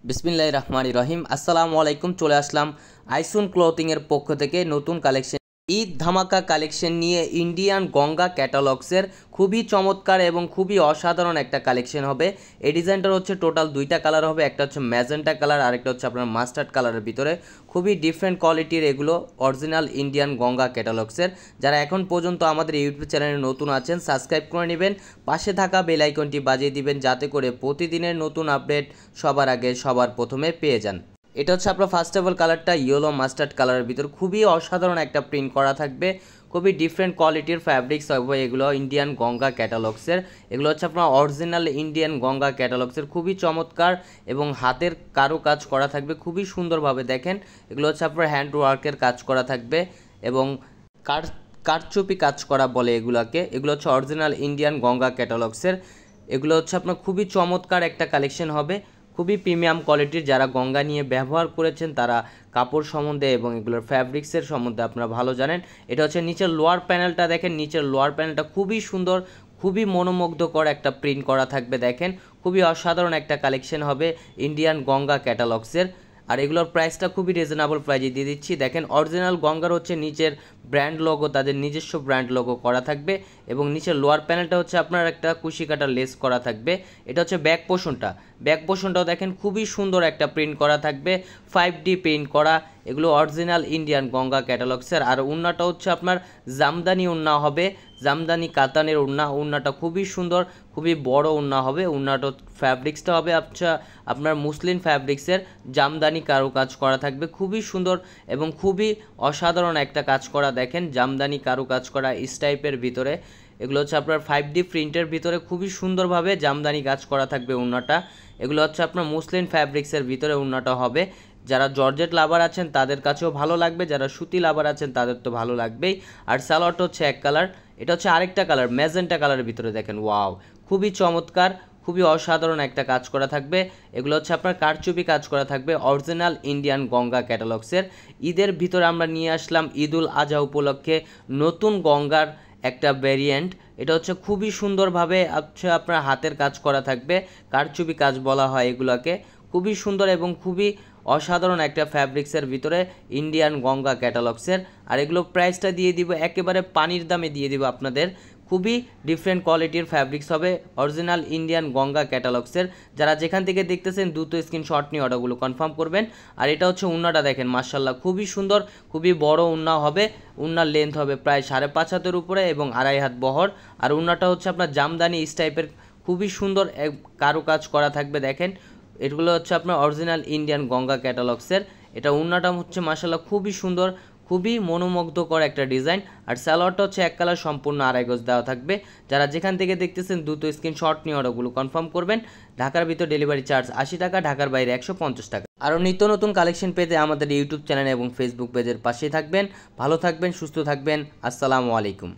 বিসমিল্লাহির রহমানির রহিম। আসসালামু আলাইকুম। চলে আসলাম আইসুন ক্লথিংয়ের পক্ষ থেকে নতুন কালেকশন, ঈদ ধামাকা কালেকশন নিয়ে। ইন্ডিয়ান গঙ্গা ক্যাটালগসের খুবই চমৎকার এবং খুবই অসাধারণ একটা কালেকশন হবে। এই ডিজাইনটার হচ্ছে টোটাল দুইটা কালার হবে, একটা হচ্ছে ম্যাজেন্টা কালার আর একটা হচ্ছে আপনার মাস্টার্ড কালারের ভিতরে। খুবই ডিফারেন্ট কোয়ালিটির এগুলো অরিজিনাল ইন্ডিয়ান গঙ্গা ক্যাটালগসের। যারা এখন পর্যন্ত আমাদের ইউটিউব চ্যানেলে নতুন আছেন সাবস্ক্রাইব করে নেবেন, পাশে থাকা বেল আইকনটি বাজিয়ে দিবেন যাতে করে প্রতিদিনের নতুন আপডেট সবার আগে সবার প্রথমে পেয়ে যান। এটা হচ্ছে আপনার ফার্স্ট অফ অল কালারটা ইয়েলো মাস্টার্ড কালারের ভিতর, খুবই অসাধারণ একটা প্রিন্ট করা থাকবে। খুবই ডিফারেন্ট কোয়ালিটির ফ্যাব্রিক্স হবে এগুলো ইন্ডিয়ান গঙ্গা ক্যাটালগসের। এগুলো হচ্ছে আপনার অরিজিনাল ইন্ডিয়ান গঙ্গা ক্যাটালগসের, খুবই চমৎকার এবং হাতের কাজ করা থাকবে খুবই সুন্দরভাবে। দেখেন এগুলো হচ্ছে আপনার হ্যান্ড ওয়ার্কের কাজ করা থাকবে এবং কারচুপি কাজ করা বলে এগুলোকে। এগুলো হচ্ছে অরিজিনাল ইন্ডিয়ান গঙ্গা ক্যাটালগসের। এগুলো হচ্ছে আপনার খুবই চমৎকার একটা কালেকশন হবে, খুবই প্রিমিয়াম কোয়ালিটির। যারা গঙ্গা নিয়ে ব্যবহার করেছেন তারা কাপড় সম্বন্ধে এবং এগুলোর ফ্যাব্রিক্সের সম্বন্ধে আপনারা ভালো জানেন। এটা হচ্ছে নিচের লোয়ার প্যানেলটা, দেখেন নিচের লোয়ার প্যানেলটা খুবই সুন্দর, খুবই মনোমুগ্ধকর একটা প্রিন্ট করা থাকবে। দেখেন খুবই অসাধারণ একটা কালেকশন হবে ইন্ডিয়ান গঙ্গা ক্যাটালগসের। আর এগুলোর প্রাইসটা খুবই রিজনেবল প্রাইজে দিয়ে দিচ্ছি। দেখেন অরিজিনাল গঙ্গার হচ্ছে নিচের ব্র্যান্ড লোগো, তাদের নিজস্ব ব্র্যান্ড লোগো করা থাকবে এবং নিচের লোয়ার প্যানেলটা হচ্ছে আপনার একটা কুশি কাটার লেস করা থাকবে। এটা হচ্ছে ব্যাক পোর্শনটাও দেখেন খুবই সুন্দর একটা প্রিন্ট করা থাকবে, 5D প্রিন্ট করা। এগুলো অরিজিনাল ইন্ডিয়ান গঙ্গা ক্যাটালগসের। আর উন্নাটা হচ্ছে আপনার জামদানি উন্না হবে, জামদানি কাতানের উন্নাটা খুবই সুন্দর, খুবই বড় উন্না হবে। উন্নাটা ফ্যাব্রিক্সটা হবে আচ্ছা আপনার মুসলিন ফ্যাব্রিক্সের, জামদানি কাজ করা থাকবে খুবই সুন্দর এবং খুবই অসাধারণ একটা কাজ করা। দেখেন জামদানি কাজ করা ইস টাইপের ভিতরে। এগুলো হচ্ছে আপনার 5D প্রিন্টের ভিতরে খুবই সুন্দরভাবে জামদানি কাজ করা থাকবে উন্নাটা। এগুলো হচ্ছে আপনার মুসলিন ফ্যাব্রিক্সের ভিতরে উন্নাটা হবে। যারা জর্জেট লাভার আছেন তাদের কাছেও ভালো লাগবে, যারা সুতি লাভার আছেন তাদের তো ভালো লাগবেই। আর সালোয়ারটা হচ্ছে এক কালার, এটা হচ্ছে আরেকটা কালার ম্যাজেন্টা কালারের ভিতরে। দেখেন ওয়াও, খুবই চমৎকার, খুবই অসাধারণ একটা কাজ করা থাকবে। এগুলো হচ্ছে আপনার কারচুপি কাজ করা থাকবে অরিজিনাল ইন্ডিয়ান গঙ্গা ক্যাটালগসের। ঈদের ভিতরে আমরা নিয়ে আসলাম ঈদুল আজহা উপলক্ষে নতুন গঙ্গার একটা ভ্যারিয়েন্ট। এটা হচ্ছে খুবই সুন্দরভাবে আপনার হাতের কাজ করা থাকবে, কারচুপি কাজ বলা হয় এগুলোকে। খুবই সুন্দর এবং খুবই অসাধারণ একটা ফ্যাব্রিক্সের ভিতরে ইন্ডিয়ান গঙ্গা ক্যাটালগসের। আর এগুলো প্রাইসটা দিয়ে দিব একেবারে পানির দামে দিয়ে দিব আপনাদের। খুবই ডিফারেন্ট কোয়ালিটির ফ্যাব্রিক্স হবে অরিজিনাল ইন্ডিয়ান গঙ্গা ক্যাটালগসের। যারা যেখান থেকে দেখতেছেন দ্রুত স্ক্রিনশট নিয়ে অর্ডারগুলো কনফার্ম করবেন। আর এটা হচ্ছে উন্নাটা, দেখেন মাশাআল্লাহ খুবই সুন্দর, খুবই বড় উন্না হবে। উন্নার লেন্থ হবে প্রায় 5.5 হাতের উপরে এবং 2.5 হাত বহর। আর উন্নাটা হচ্ছে আপনার জামদানি ইস টাইপের, খুবই সুন্দর কাজ করা থাকবে। দেখেন এগুলো হচ্ছে আপনার অরিজিনাল ইন্ডিয়ান গঙ্গা ক্যাটালগসের। এটা উন্নাটা হচ্ছে মাশাআল্লাহ খুবই সুন্দর, খুবই মনোমুগ্ধকর একটা ডিজাইন। আর সালোয়ারটা হচ্ছে এক কালার, সম্পূর্ণ 2.5 গজ দেওয়া থাকবে। যারা যেখান থেকে দেখতেছেন দ্রুত স্ক্রিনশট নিয়ে অর্ডারগুলো কনফার্ম করবেন। ঢাকার ভিতর ডেলিভারি চার্জ 80 টাকা, ঢাকার বাইরে 150 টাকা। আরও নিত্য নতুন কালেকশন পেতে আমাদের ইউটিউব চ্যানেল এবং ফেসবুক পেজের পাশেই থাকবেন। ভালো থাকবেন, সুস্থ থাকবেন। আসসালামু আলাইকুম।